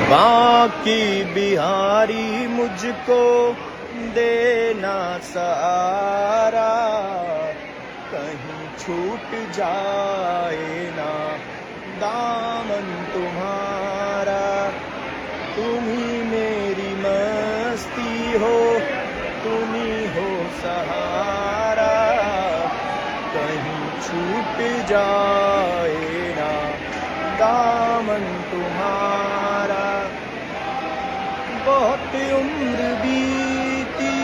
बाकी बिहारी मुझको देना सहारा, कहीं छूट जाए ना दामन तुम्हारा। तुम ही मेरी मस्ती हो, तुम ही हो सहारा, कहीं छूट जाए ना दामन तुम्हारा। बहुत उम्र बीती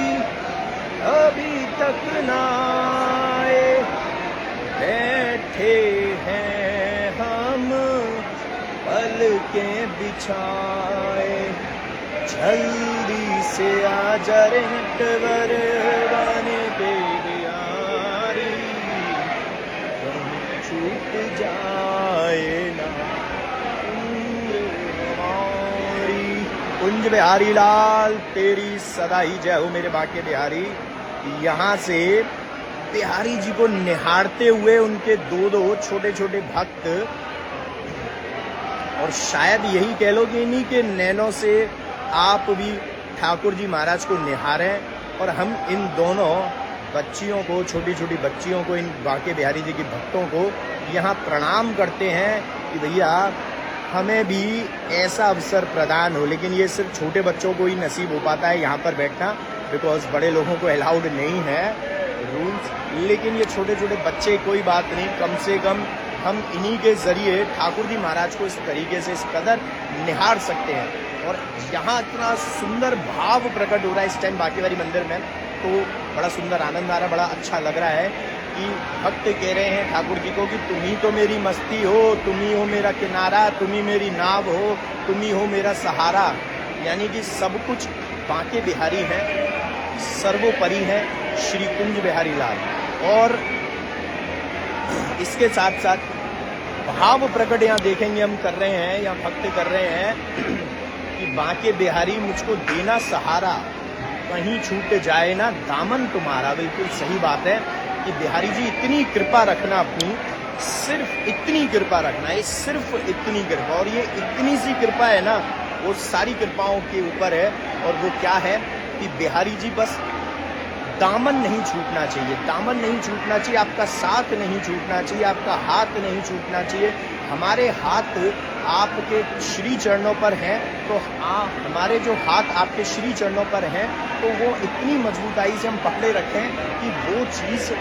अभी तक ना आए, बैठे हैं हम पलकें बिछाए। जल्दी से आजा रे नटवर बने बेबियारी, कहीं छूट जाए ना उम्र हमारी। कुंज बिहारी लाल तेरी सदा ही जय हो मेरे बाके बिहारी। यहाँ से बिहारी जी को निहारते हुए उनके दो छोटे छोटे भक्त, और शायद यही कह लो कि इन्हीं के नैनों से आप भी ठाकुर जी महाराज को निहारें। और हम इन दोनों बच्चियों को, छोटी छोटी बच्चियों को, इन बाके बिहारी जी के भक्तों को यहाँ प्रणाम करते हैं कि भैया हमें भी ऐसा अवसर प्रदान हो। लेकिन ये सिर्फ छोटे बच्चों को ही नसीब हो पाता है यहाँ पर बैठना, बिकॉज बड़े लोगों को अलाउड नहीं है रूल्स। लेकिन ये छोटे छोटे बच्चे, कोई बात नहीं, कम से कम हम इन्हीं के जरिए ठाकुर जी महाराज को इस तरीके से, इस कदर निहार सकते हैं। और यहाँ इतना सुंदर भाव प्रकट हो रहा है इस टाइम बाकेबारी मंदिर में, तो बड़ा सुंदर आनंद आ रहा है, बड़ा अच्छा लग रहा है कि भक्त कह रहे हैं ठाकुर जी को कि तुम ही तो मेरी मस्ती हो, तुम ही हो मेरा किनारा, तुम ही मेरी नाव हो, तुम ही हो मेरा सहारा। यानी कि सब कुछ बाके बिहारी हैं, सर्वोपरि हैं श्री कुंज बिहारी लाल। और इसके साथ साथ भाव प्रकट यहाँ देखेंगे हम कर रहे हैं, या भक्त कर रहे हैं कि बाके बिहारी मुझको देना सहारा, कहीं छूट जाए ना दामन तुम्हारा। बिल्कुल सही बात है कि बिहारी जी इतनी कृपा रखना अपनी, सिर्फ इतनी कृपा रखना है, सिर्फ इतनी कृपा। और ये इतनी सी कृपा है ना, वो सारी कृपाओं के ऊपर है। और वो क्या है कि बिहारी जी बस दामन नहीं छूटना चाहिए, दामन नहीं छूटना चाहिए, आपका साथ नहीं छूटना चाहिए, आपका हाथ नहीं छूटना चाहिए। हमारे हाथ आपके श्री चरणों पर हैं, तो हमारे जो हाथ आपके श्री चरणों पर हैं, तो वो इतनी मजबूताई से हम पकड़े रखें कि वो चीज़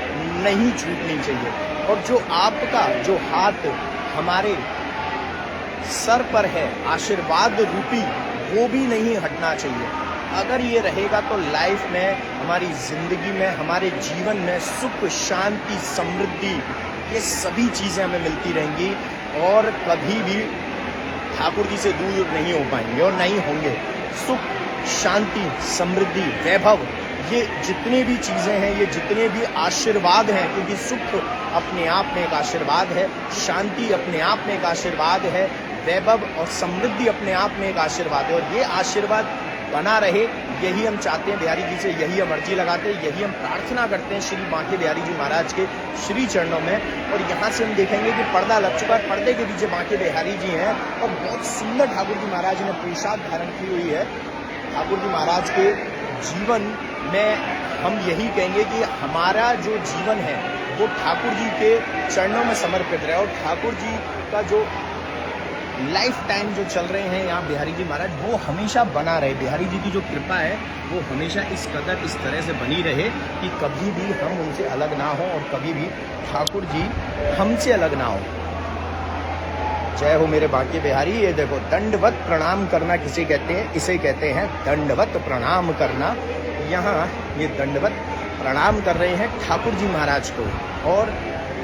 नहीं छूटनी चाहिए। और जो आपका जो हाथ हमारे सर पर है आशीर्वाद रूपी, वो भी नहीं हटना चाहिए। अगर ये रहेगा तो लाइफ में, हमारी जिंदगी में, हमारे जीवन में सुख, शांति, समृद्धि, ये सभी चीज़ें हमें मिलती रहेंगी और कभी भी ठाकुर जी से दूर नहीं हो पाएंगे और नहीं होंगे। सुख, शांति, समृद्धि, वैभव, ये जितने भी चीज़ें हैं, ये जितने भी आशीर्वाद हैं, क्योंकि सुख अपने आप में एक आशीर्वाद है, शांति अपने आप में एक आशीर्वाद है, वैभव और समृद्धि अपने आप में एक आशीर्वाद है। और ये आशीर्वाद बना रहे, यही हम चाहते हैं बिहारी जी से, यही हम अर्जी लगाते हैं, यही हम प्रार्थना करते हैं श्री बाके बिहारी जी महाराज के श्री चरणों में। और यहाँ से हम देखेंगे कि पर्दा लग चुका है, पर्दे के पीछे बाके बिहारी जी हैं और बहुत सुंदर ठाकुर जी महाराज ने पोशाक धारण की हुई है। ठाकुर जी महाराज के जीवन में हम यही कहेंगे कि हमारा जो जीवन है वो ठाकुर जी के चरणों में समर्पित रहे, और ठाकुर जी का जो लाइफ टाइम जो चल रहे हैं यहाँ बिहारी जी महाराज, वो हमेशा बना रहे। बिहारी जी की जो कृपा है वो हमेशा इस कदर, इस तरह से बनी रहे कि कभी भी हम उनसे अलग ना हो और कभी भी ठाकुर जी हमसे अलग ना हो। जय हो मेरे बाके बिहारी। ये देखो, दंडवत प्रणाम करना किसे कहते हैं? इसे कहते हैं दंडवत प्रणाम करना। यहाँ ये दंडवत प्रणाम कर रहे हैं ठाकुर जी महाराज को, और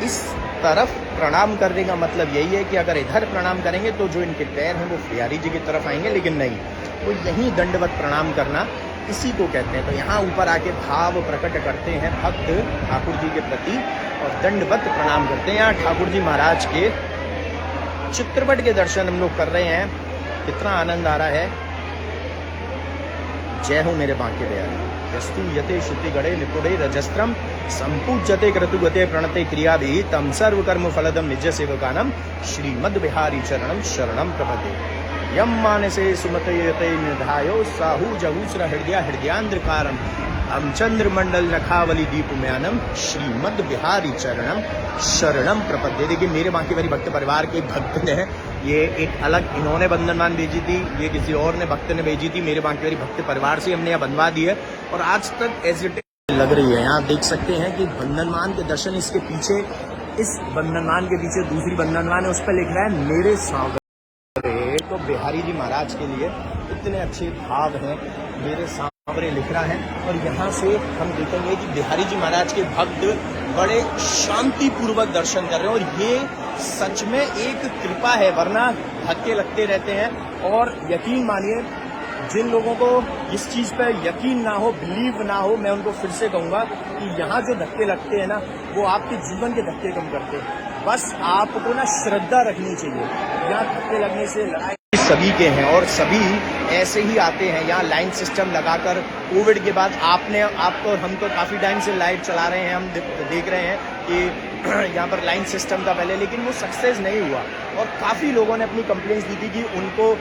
इस तरफ प्रणाम करने का मतलब यही है कि अगर इधर प्रणाम करेंगे तो जो इनके पैर हैं वो बिहारी जी की तरफ आएंगे, लेकिन नहीं, वो यहीं दंडवत प्रणाम करना इसी को कहते हैं। तो यहाँ ऊपर आके भाव प्रकट करते हैं भक्त ठाकुर जी के प्रति और दंडवत प्रणाम करते हैं। यहाँ ठाकुर जी महाराज के चित्रपट के दर्शन हम लोग कर रहे हैं, कितना आनंद आ रहा है। जय हो मेरे बाके बिहारी। यस्तु यते श्रुति गणे निपुणे रजस्त्रम संपूज्यते क्रतुगते प्रणते क्रिया भी तम सर्व कर्म फलदम निज सेवकानम श्रीमद बिहारी चरणम शरणम प्रपदे। यम मानसे सुमतयते निधायो साहू जहूसर हृदयांध्रकारम हम चंद्रमंडल नखावली दीपम्यानम श्रीमद बिहारी चरणम शरणम प्रपद्ये। देखिए मेरे बांके बिहारी भक्त परिवार के भक्त ने ये एक अलग इन्होंने बंधनमान भेजी थी, ये किसी और ने भक्त ने भेजी थी, मेरे बांके बिहारी भक्त परिवार से हमने यहाँ बनवा दी है और आज तक एज इट लग रही है। यहाँ देख सकते हैं कि बंधनमान के दर्शन, इसके पीछे इस बंधनमान के पीछे दूसरी बंधनमान है, उस पर लिख रहा है मेरे सांवरे। तो बिहारी जी महाराज के लिए इतने अच्छे भाव हैं, मेरे सांवरे लिख रहा है। और यहाँ से हम देखेंगे कि बिहारी जी महाराज के भक्त बड़े शांति पूर्वक दर्शन कर रहे हैं और ये सच में एक कृपा है, वरना धक्के लगते रहते हैं। और यकीन मानिए जिन लोगों को इस चीज पर यकीन ना हो, बिलीव ना हो, मैं उनको फिर से कहूंगा कि यहाँ जो धक्के लगते हैं ना, वो आपके जीवन के धक्के कम करते हैं। बस आपको ना श्रद्धा रखनी चाहिए। यहाँ धक्के लगने से लड़ाई सभी के हैं और सभी ऐसे ही आते हैं। यहाँ लाइन सिस्टम लगाकर कोविड के बाद आपको हम तो काफी टाइम से लाइव चला रहे हैं, हम देख रहे हैं कि यहाँ पर लाइन सिस्टम था पहले, लेकिन वो सक्सेस नहीं हुआ और काफ़ी लोगों ने अपनी कंप्लेंट्स दी थी कि उनको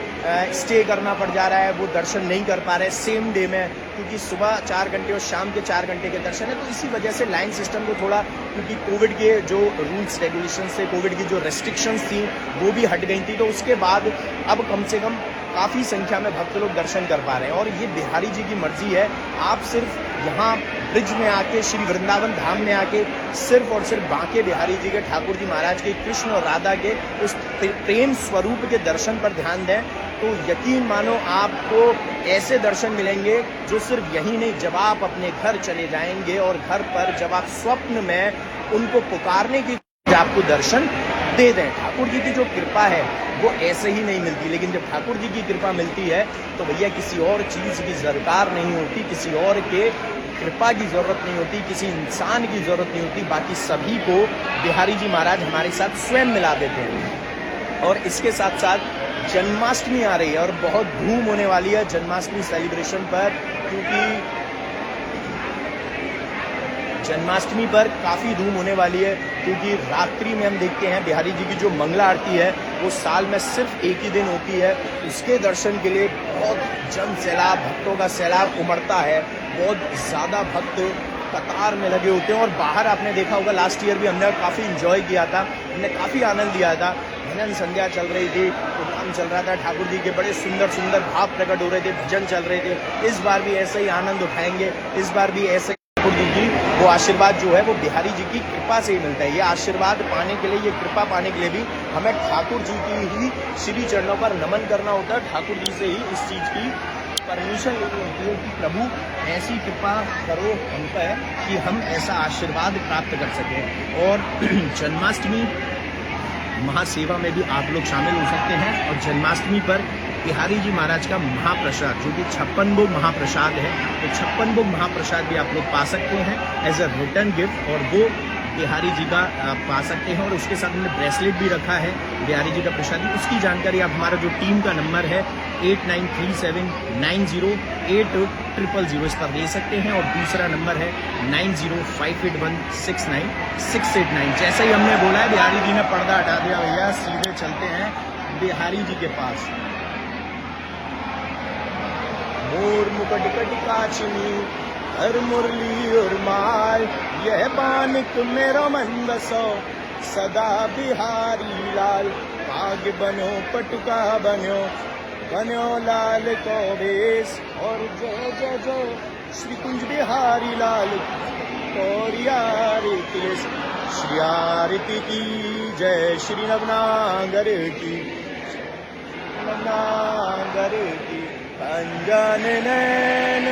स्टे करना पड़ जा रहा है, वो दर्शन नहीं कर पा रहे सेम डे में, क्योंकि सुबह 4 घंटे और शाम के 4 घंटे के दर्शन है। तो इसी वजह से लाइन सिस्टम को थोड़ा, क्योंकि कोविड के जो रूल्स रेगुलेशन से, कोविड की जो रेस्ट्रिक्शंस थी वो भी हट गई थी, तो उसके बाद अब कम से कम काफ़ी संख्या में भक्त लोग दर्शन कर पा रहे हैं। और ये बिहारी जी की मर्जी है, आप सिर्फ यहाँ ब्रिज में आके, श्री वृंदावन धाम में आके सिर्फ और सिर्फ बांके बिहारी जी के, ठाकुर जी महाराज के, कृष्ण और राधा के उस प्रेम स्वरूप के दर्शन पर ध्यान दें तो यकीन मानो आपको ऐसे दर्शन मिलेंगे जो सिर्फ यही नहीं, जब आप अपने घर चले जाएंगे और घर पर जब आप स्वप्न में उनको पुकारने की आपको दर्शन दे दें। ठाकुर जी की जो कृपा है वो ऐसे ही नहीं मिलती, लेकिन जब ठाकुर जी की कृपा मिलती है तो भैया किसी और चीज़ की दरकार नहीं होती, किसी और के कृपा की जरूरत नहीं होती, किसी इंसान की जरूरत नहीं होती। बाकी सभी को बिहारी जी महाराज हमारे साथ स्वयं मिला देते हैं। और इसके साथ साथ जन्माष्टमी आ रही है और बहुत धूम होने वाली है जन्माष्टमी सेलिब्रेशन पर, क्योंकि जन्माष्टमी पर काफ़ी धूम होने वाली है, क्योंकि रात्रि में हम देखते हैं बिहारी जी की जो मंगला आरती है वो साल में सिर्फ एक ही दिन होती है। उसके दर्शन के लिए बहुत जन सैलाब, भक्तों का सैलाब उमड़ता है, बहुत ज़्यादा भक्त कतार में लगे होते हैं। और बाहर आपने देखा होगा, लास्ट ईयर भी हमने काफ़ी इंजॉय किया था, हमने काफ़ी आनंद लिया था। भजन संध्या चल रही थी, प्रोग्राम चल रहा था, ठाकुर जी के बड़े सुंदर सुंदर भाव प्रकट हो रहे थे, भजन चल रहे थे। इस बार भी ऐसे ही आनंद उठाएंगे, इस बार भी ऐसे ठाकुर जी की वो आशीर्वाद जो है वो बिहारी जी की कृपा से ही मिलता है। ये आशीर्वाद पाने के लिए, ये कृपा पाने के लिए भी हमें ठाकुर जी की ही श्री चरणों पर नमन करना होता है। ठाकुर जी से ही इस चीज़ की परमिशन लेनी होती है कि प्रभु ऐसी कृपा करो हम पर कि हम ऐसा आशीर्वाद प्राप्त कर सकें। और जन्माष्टमी महासेवा में भी आप लोग शामिल हो सकते हैं। और जन्माष्टमी पर बिहारी जी महाराज का महाप्रसाद, जो कि 56 भोग महाप्रसाद है, तो 56 भोग महाप्रसाद भी आप लोग पा सकते हैं एज अ रिटर्न गिफ्ट, और वो बिहारी जी का पा सकते हैं। और उसके साथ हमने ब्रेसलेट भी रखा है बिहारी जी का प्रसादी। उसकी जानकारी आप हमारा जो टीम का नंबर है 8937908000 इस पर दे सकते हैं। और दूसरा नंबर है 9058169689। जैसे ही हमने बोला है बिहारी जी ने पर्दा हटा दिया, भैया सीधे चलते हैं बिहारी जी के पास। मोर मुकुट काचिनी हर मुरली और माल, यह बानिक मेरो मन बसो सदा बिहारी लाल। पाग बनो पटुका बनो लाल को बेस, और जय जय जय श्री कुंज बिहारी लाल श्री आरती की जय, श्री नवनागर की अंजन नैन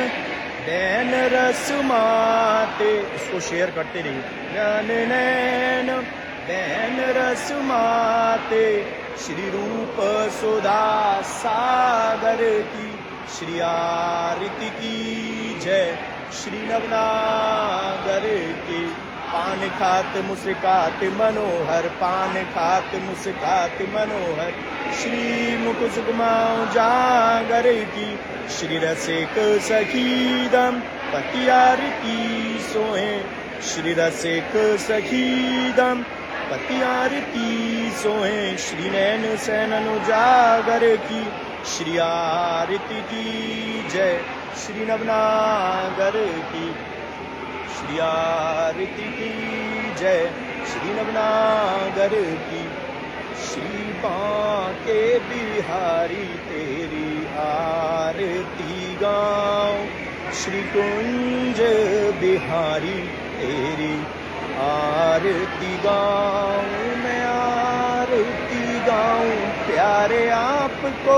नैन रस माते, इसको शेयर करते रहिए। नैन नैन नैन रस माते, श्री रूप सुधा सागर की श्री आरती की जय, श्री नवनागर की। पान खात मुस्कात मनोहर, पान खात मुस्कात मनोहर, श्री मुकुट सुकुमाऊं जागर की। श्री रसिक सखीदम पतियार की सोहे, श्री रसिक सखीदम पति आरती सोहे श्री नैन सैनन उजागर की श्री आरती की जय श्री नवनागर की श्री आरती की जय श्री नवनागर की श्री बांके बिहारी तेरी आरती गाऊं श्री कुंज बिहारी तेरी आरती गाऊं मैं आरती गाऊं प्यारे आपको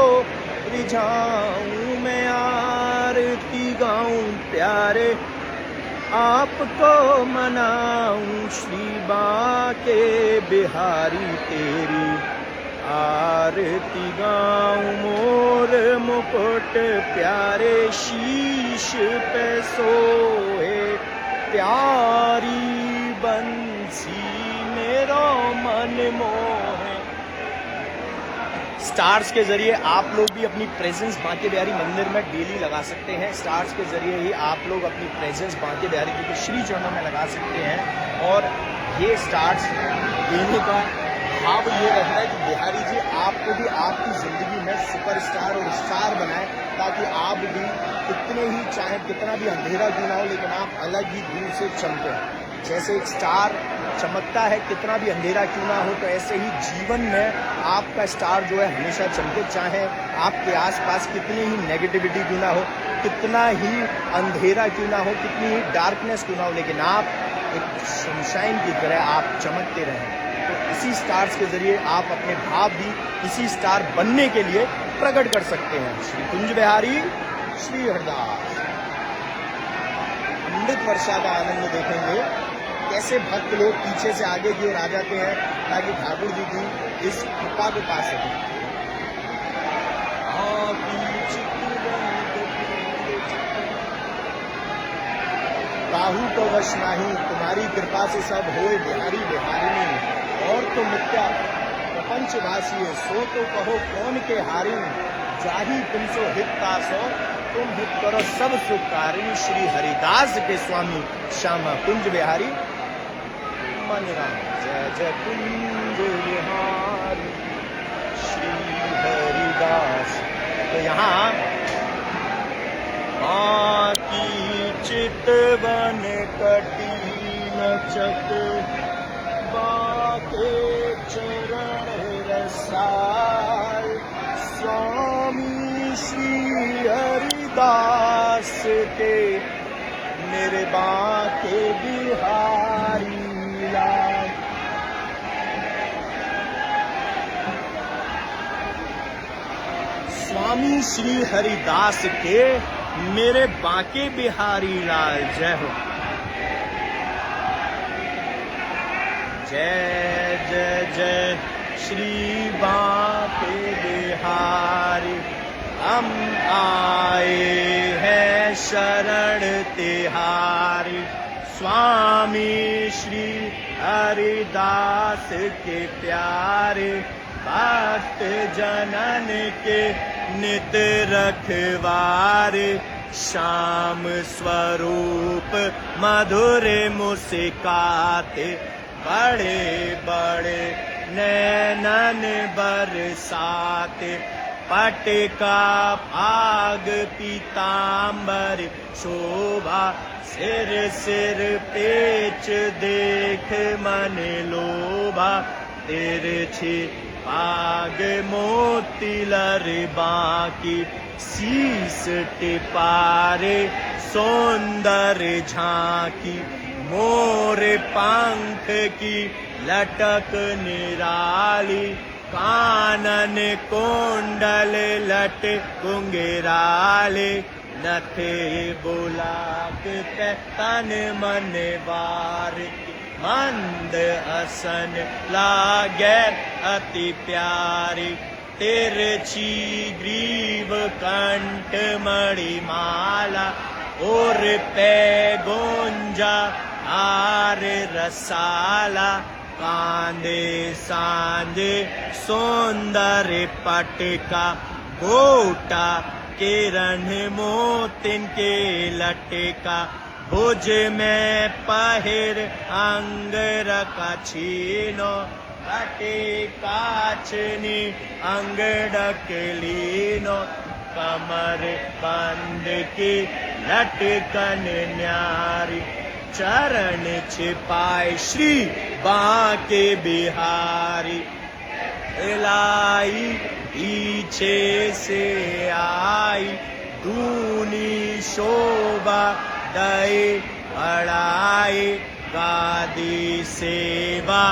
रिझाऊं मैं आरती गाऊं प्यारे आपको मनाऊं श्री बांके बिहारी तेरी आरती गाऊं मोर मुकुट प्यारे शीश पे सोए प्यारी बंसी मेरो मन मोहे। स्टार्स के जरिए आप लोग भी अपनी प्रेजेंस बांके बिहारी मंदिर में डेली लगा सकते हैं। स्टार्स के जरिए ही आप लोग अपनी प्रेजेंस बांके बिहारी जी के श्री चरणों में लगा सकते हैं। और ये स्टार्स देने का भाव ये रहता है कि बिहारी जी आपको भी आपकी जिंदगी में सुपरस्टार और स्टार बनाए, ताकि आप भी कितने ही चाहे कितना भी अंधेरा क्यों ना हो लेकिन आप अलग ही दूर से चमके। जैसे एक स्टार चमकता है कितना भी अंधेरा क्यों ना हो, तो ऐसे ही जीवन में आपका स्टार जो है हमेशा चमके, चाहे आपके आसपास कितनी ही नेगेटिविटी क्यों ना हो, कितना ही अंधेरा क्यों ना हो, कितनी ही डार्कनेस क्यों ना हो, लेकिन आप एक सनशाइन की तरह आप चमकते रहें। तो इसी स्टार्स के जरिए आप अपने भाव भी इसी स्टार बनने के लिए प्रकट कर सकते हैं। श्री कुंज बिहारी श्री हरदास। अमृत वर्षा का आनंद देखेंगे, कैसे भक्त लोग पीछे से आगे की ओर आ जाते हैं ताकि ठाकुर जी की इस कृपा को पा सकें। काहू तो वश नाही, तुम्हारी कृपा से सब होए बिहारी बिहारिणी। और तो मिथ्या प्रपंचवासी सो तो कहो कौन के हारी, जाही तुमसो हित तासो तुम हित करो सब सुखारी। श्री हरिदास के स्वामी श्यामा कुंज बिहारी मन राम जय जय कुंज बिहारी श्री हरिदास। तो यहाँ की चितवन कटी नचत बाके चरण रसाल, स्वामी श्री हरिदास के मेरे बाके बिहारी लाल। स्वामी श्री हरिदास के मेरे बाके बिहारी लाल जय हो। जय जय जय श्री बाके बिहारी, हम आए हैं शरण तिहारी। स्वामी श्री हरिदास के प्यारे, भक्त जनन के नित रखवारे। श्याम स्वरूप मधुर मुस्काते, बड़े बड़े नैनन बरसाते। पट का भाग पीताम्बर शोभा, सिर सिर पेच देख मन लोभा। तिरछी पाग मोती लर बाकी, शीस टिपारे सौंदर्य झांकी। मोर पंख की लटक निराली, कानन कुंडल लट कुंगराले। नथे बुलाक तन मन वार, मंद असन लागे अति प्यारी। तिरछी ग्रीव कंठ मणिमाला, और पे गोंजा हार रसाला। कांधे सांझे सौंदर्य पटका, गोटा किरण मोतिन के लटका। भुज में पहिर अंग रखा छीनो, कटे काचनी अंग डकलीनो, कमर बंद की लटकन न्यारी, चरण छिपाए श्री बांके बिहारी, लाई पीछे से आई, दूनी शोभा दई बढ़ाए, गादी सेवा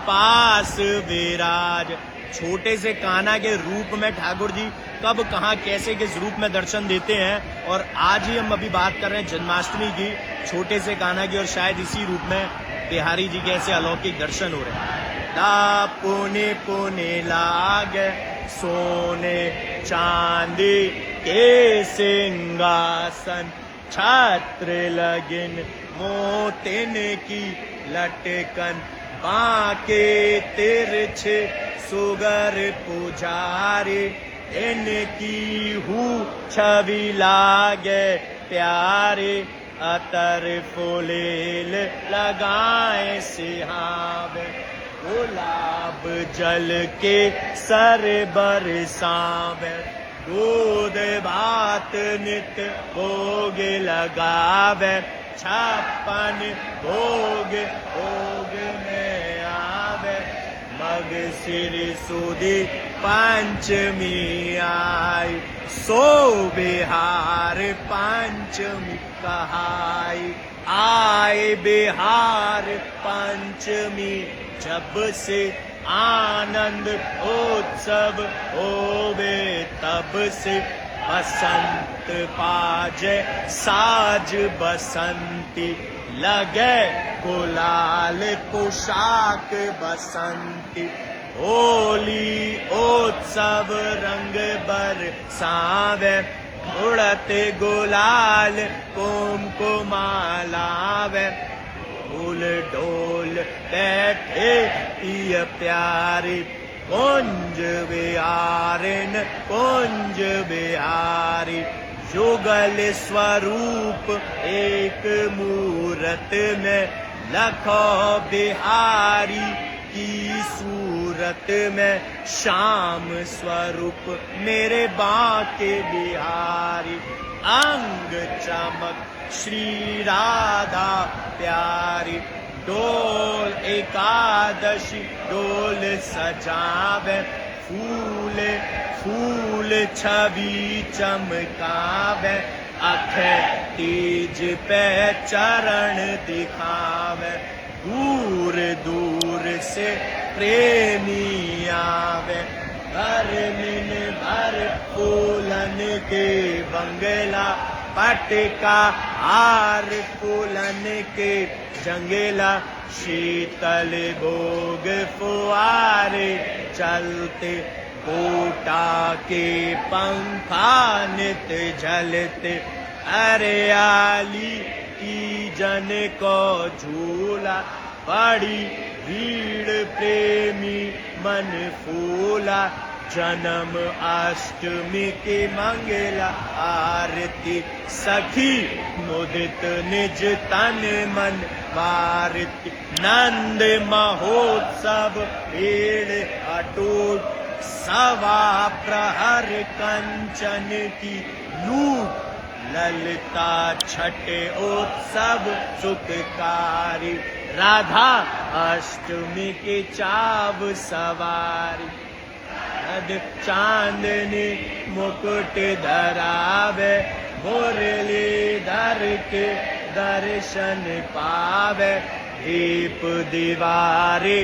पास विराज। छोटे से कान्हा के रूप में ठाकुर जी कब कहाँ कैसे किस रूप में दर्शन देते हैं, और आज ही हम अभी बात कर रहे हैं जन्माष्टमी की, छोटे से कान्हा की, और शायद इसी रूप में बिहारी जी के ऐसे अलौकिक दर्शन हो रहे हैं। ला पुने पुने लागे सोने चांदी के सिंहासन, छत्र लगिन मोतिन की लटकन, बांके तिरछे सुगर पुजारी, इनकी हूँ छवि लागे प्यारे, अतर फुलेल लगाए सिहावे, गुलाब जल के सर बरसावे, दूध भात नित भोग लगावे, 56 भोग भोग में आवे, मग सिर सुदी पंचमी आई, सो बिहार पंचमी कहाई, आए बिहार पंचमी जब से आनंद उत्सव होवे तब से, बसंत बाजे साज बसंती, लगे गुलाल पोशाक बसंती, होली उत्सव रंग बरसावे, उड़ते गुलाल कुमकुमालावे, फूल डोल बैठे पिय प्यारी, कुंज बिहारिन कुंज बिहारी, युगल स्वरूप एक मूरत में, लखो बिहारी की सूरत में, श्याम स्वरूप मेरे बांके बिहारी, अंग चमक श्री राधा प्यारी, डोल एकादशी डोल सजावे, फूल फूल छवि चमकावे, अखे तीज पे चरण दिखावे, दूर दूर से प्रेमी आवे, घर मिन भर फूलन के बंगला, पटका हार फूलन के जंगला, शीतल भोग फुआरे चलते, कोटा के पंखा नित झलते, हरियाली की जन को झूला, बड़ी भीड़ प्रेमी मन फूला, जन्म अष्टमी की मंगला आरती, सखी मुदित निज तन मन वारती, नंद महोत्सव भीड़ अटूट, सवा प्रहर कंचन की लूट, ललिता छठ उत्सव सुखकारी, राधा अष्टमी की चाव सवारी, चांदनी मुकुट धरावे, मुरली धर के दर्शन पावे, दीप दीवारी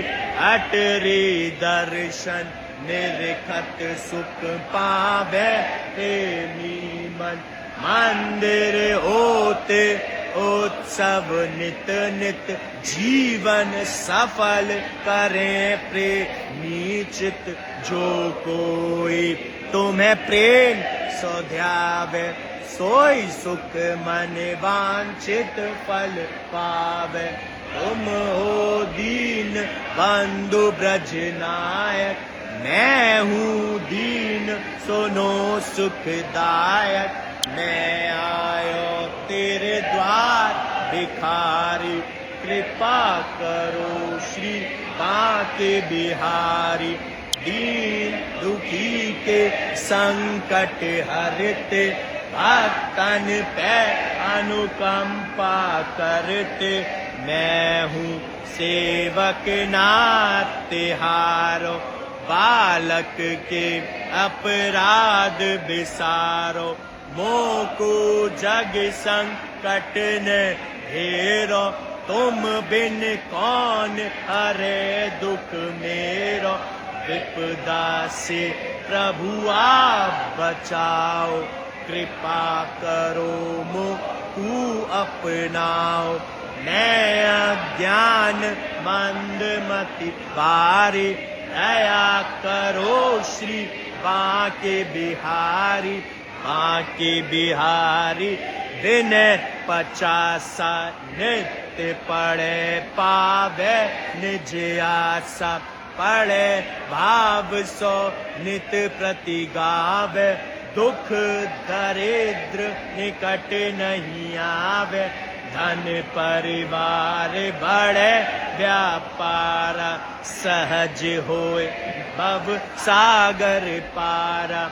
अटरी दर्शन, निरखत सुख पावे प्रेमी मन, मंदिर होते उत्सव नित नित, जीवन सफल करें प्रेमी चित, जो कोई तुम्हें प्रेम सो ध्यावे, सोई सुख मन वांछित फल पावे, तुम हो दीन बंधु ब्रज नायक, मैं हूँ दीन सुनो सुखदायक, मैं आयो तेरे द्वार भिखारी कृपा करो श्री बांके बिहारी। दीन दुखी के संकट हरते भक्तन पे अनुकंपा करते। मैं हूँ सेवक नाथ तिहारो बालक के अपराध बिसारो। मोको जग संकट ने घेरो तुम बिन कौन हरे दुख मेरो। विपदा से प्रभु आप बचाओ कृपा करो मुझको अपनाओ। मैं अज्ञान मंदमति बारी दया करो श्री बांके बिहारी। बांके बिहारी विनय 50 नित्य पढ़े पावे निज आशा। पढ़े भाव 100 नित प्रति गावे। दुख दरिद्र निकट नहीं आवे। धन परिवार बड़े व्यापार सहज होए भव सागर पारा।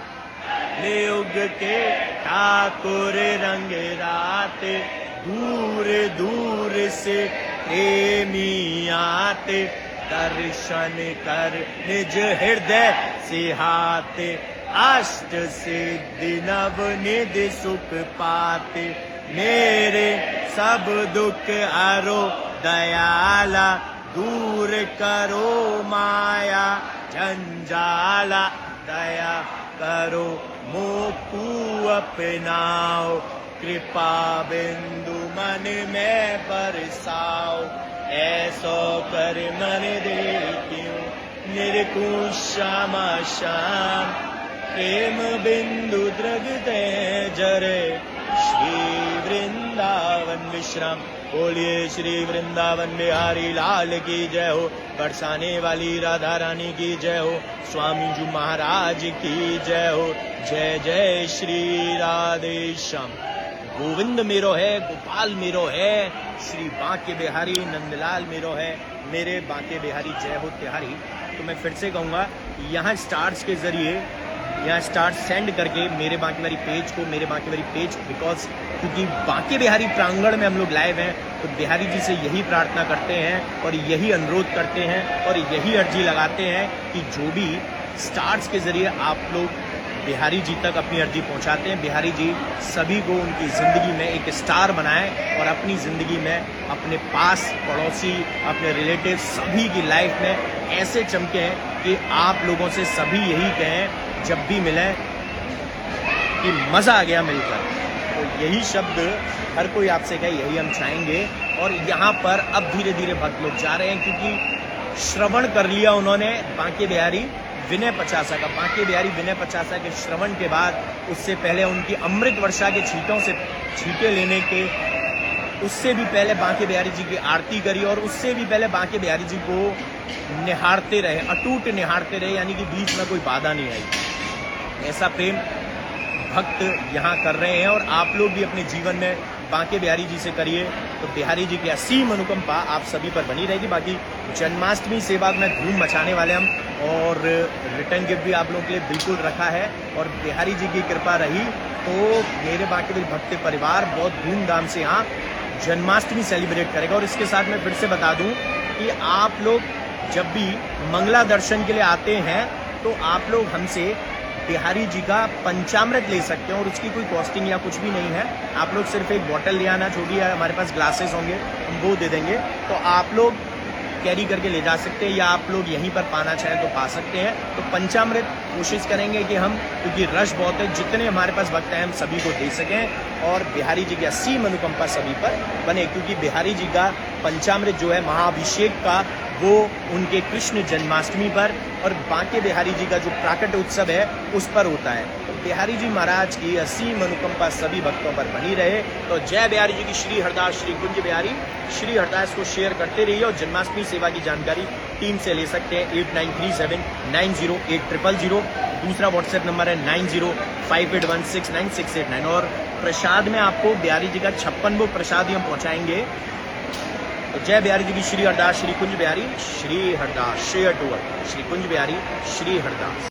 युग के ठाकुर रंग राते दूर दूर से प्रेमी आते। दर्शन कर निज हृदय सिहाते। अष्ट सिद्धि नव निधि सुख पाते। मेरे सब दुख हरो दयाला दूर करो माया जंजाला। दया करो मोकू अपनाओ कृपा बिंदु मन में बरसाओ। ऐसो कर मन देखियो निर्कुश श्यामा श्याम। प्रेम बिंदु द्रगते जरे श्री वृंदावन विश्राम। बोलिए श्री वृंदावन बिहारी लाल की जय हो। बरसाने वाली राधा रानी की जय हो। स्वामी जी महाराज की जय हो। जय जय श्री राधे श्याम। गोविंद मेरो है गोपाल मेरो है। श्री बांके बिहारी नंदलाल मेरो है। मेरे बांके बिहारी जय हो तिहारी। तो मैं फिर से कहूँगा यहाँ स्टार्स के जरिए यहाँ स्टार सेंड करके मेरे बांके बिहारी पेज को बिकॉज क्योंकि बांके बिहारी प्रांगण में हम लोग लाइव हैं तो बिहारी जी से यही प्रार्थना करते हैं और यही अनुरोध करते हैं और यही अर्जी लगाते हैं कि जो भी स्टार्स के जरिए आप लोग बिहारी जी तक अपनी अर्जी पहुंचाते हैं, बिहारी जी सभी को उनकी ज़िंदगी में एक स्टार बनाएं और अपनी ज़िंदगी में अपने पास पड़ोसी अपने रिलेटिव सभी की लाइफ में ऐसे चमके कि आप लोगों से सभी यही कहें जब भी मिलें कि मज़ा आ गया मिलकर। तो यही शब्द हर कोई आपसे कहे, यही हम चाहेंगे। और यहाँ पर अब धीरे धीरे भक्त लोग जा रहे हैं क्योंकि श्रवण कर लिया उन्होंने बांके बिहारी विनय पचासा का। बांके बिहारी विनय पचासा के श्रवण के बाद उससे पहले उनकी अमृत वर्षा के छींटों से छींटे लेने के उससे भी पहले बांके बिहारी जी की आरती करी और उससे भी पहले बांके बिहारी जी को निहारते रहे, अटूट निहारते रहे, यानी कि बीच में कोई बाधा नहीं आई। ऐसा प्रेम भक्त यहाँ कर रहे हैं और आप लोग भी अपने जीवन में बांके बिहारी जी से करिए तो बिहारी जी की असीम अनुकंपा आप सभी पर बनी रहेगी। बाकी जन्माष्टमी सेवा में धूम मचाने वाले हम और रिटर्न गिफ्ट भी आप लोगों के लिए बिल्कुल रखा है और बिहारी जी की कृपा रही तो मेरे बांके बिहारी भक्त परिवार बहुत धूमधाम से यहाँ जन्माष्टमी सेलिब्रेट करेगा। और इसके साथ मैं फिर से बता दूं कि आप लोग जब भी मंगला दर्शन के लिए आते हैं तो आप लोग हमसे बिहारी जी का पंचामृत ले सकते हैं और उसकी कोई कॉस्टिंग या कुछ भी नहीं है। आप लोग सिर्फ एक बोतल ले आना, छोटी है हमारे पास ग्लासेस होंगे हम वो दे देंगे तो आप लोग कैरी करके ले जा सकते हैं या आप लोग यहीं पर पाना चाहें तो पा सकते हैं। तो पंचामृत कोशिश करेंगे कि हम, क्योंकि रश बहुत है, जितने हमारे पास वक्त है हम सभी को दे सकें और बिहारी जी की असीम अनुकंपा सभी पर बने। क्योंकि बिहारी जी का पंचामृत जो है महाअभिषेक का वो उनके कृष्ण जन्माष्टमी पर और बांके बिहारी जी का जो प्राकट उत्सव है उस पर होता है। बिहारी जी महाराज की असीम अनुकंपा सभी भक्तों पर बनी रहे। तो जय बिहारी जी की। श्री हरदास श्री कुंज बिहारी। श्री हरदास को शेयर करते रहिए और जन्माष्टमी सेवा की जानकारी टीम से ले सकते हैं 8937908000। दूसरा व्हाट्सएप नंबर है 9058169689। और प्रसाद में आपको बिहारी जी का 56 प्रसाद ही हम पहुंचाएंगे। तो जय बिहारी जी की। श्री हरदास श्री कुंज बिहारी। श्री हरदास शेयर टू श्री कुंज बिहारी। श्री हरदास।